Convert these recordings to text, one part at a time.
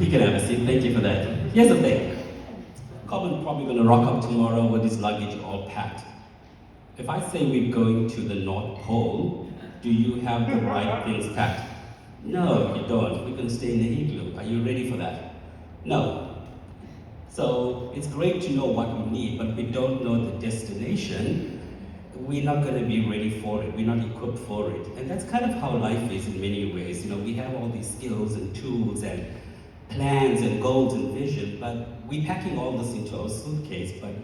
You can have a seat. Thank you for that. Here's the thing. Colin's probably going to rock up tomorrow with his luggage all packed. If I say we're going to the North Pole, do you have the right things packed? No, you don't. We're going to stay in the igloo. Are you ready for that? No. So it's great to know what we need, but we don't know the destination. We're not going to be ready for it. We're not equipped for it. And that's kind of how life is in many ways. We have all these skills and tools and plans and goals and vision, but we're packing all this into our suitcase. But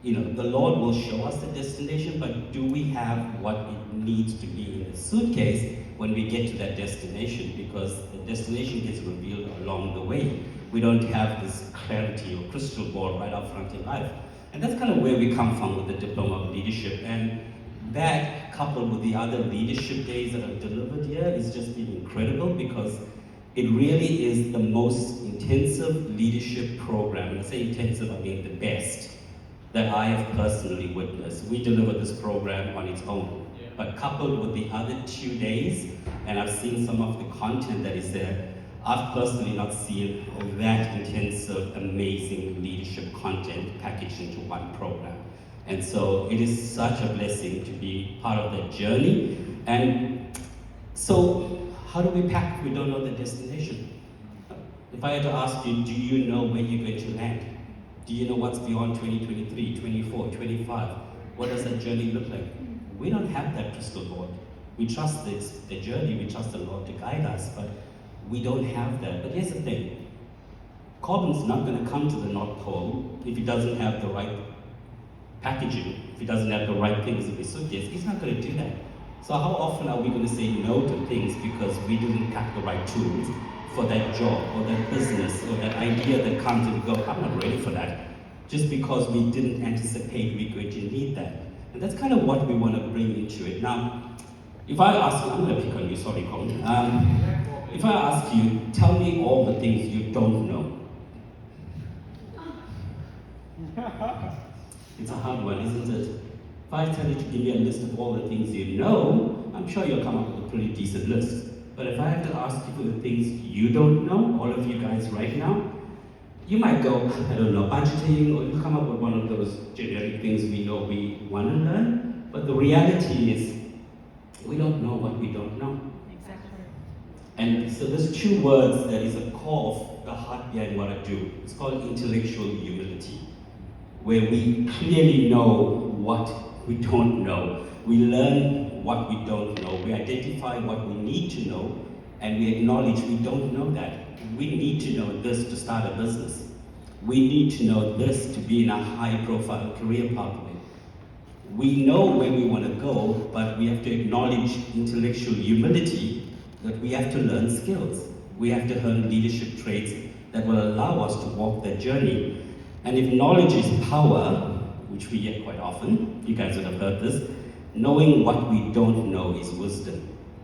the Lord will show us the destination, but do we have what it needs to be in the suitcase when we get to that destination? Because the destination gets revealed along the way. We don't have this clarity or crystal ball right up front in life. And that's kind of where we come from with the Diploma of Leadership. And that, coupled with the other leadership days that I've delivered here, is just been incredible, because it really is the most intensive leadership program. And I say intensive, I mean the best, that I have personally witnessed. We deliver this program on its own. But coupled with the other 2 days, and I've seen some of the content that is there, I've personally not seen that intensive, amazing leadership content packaged into one program. And so it is such a blessing to be part of that journey. And so how do we pack if we don't know the destination? If I had to ask you, do you know where you're going to land? Do you know what's beyond 2023, 24, 25? What does that journey look like? We don't have that crystal ball. We trust the journey, we trust the Lord to guide us, but we don't have that. But here's the thing. Corbin's not going to come to the North Pole if he doesn't have the right packaging, if he doesn't have the right things in his suitcase. He's not going to do that. So how often are we going to say no to things because we didn't pack the right tools for that job or that business or that idea that comes and go, I'm not ready for that, just because we didn't anticipate we're going to need that. And that's kind of what we want to bring into it. Now, if I ask you, I'm going to pick on you, sorry, Colin. If I ask you, tell me all the things you don't know. It's a hard one, isn't it? If I tell you to give me a list of all the things you know, I'm sure you'll come up with a pretty decent list. But if I have to ask you for the things you don't know, all of you guys right now, you might go, I don't know, budgeting, or you come up with one of those generic things we know we want to learn. But the reality is, we don't know what we don't know. Exactly. And so there's 2 words that is a core of the heart behind what I do. It's called intellectual humility, where we clearly know what we don't know. We learn what we don't know. We identify what we need to know, and we acknowledge we don't know that. We need to know this to start a business. We need to know this to be in a high-profile career pathway. We know where we want to go, but we have to acknowledge intellectual humility, that we have to learn skills. We have to learn leadership traits that will allow us to walk that journey. And if knowledge is power, which we get quite often, you guys would have heard this, knowing what we don't know is wisdom.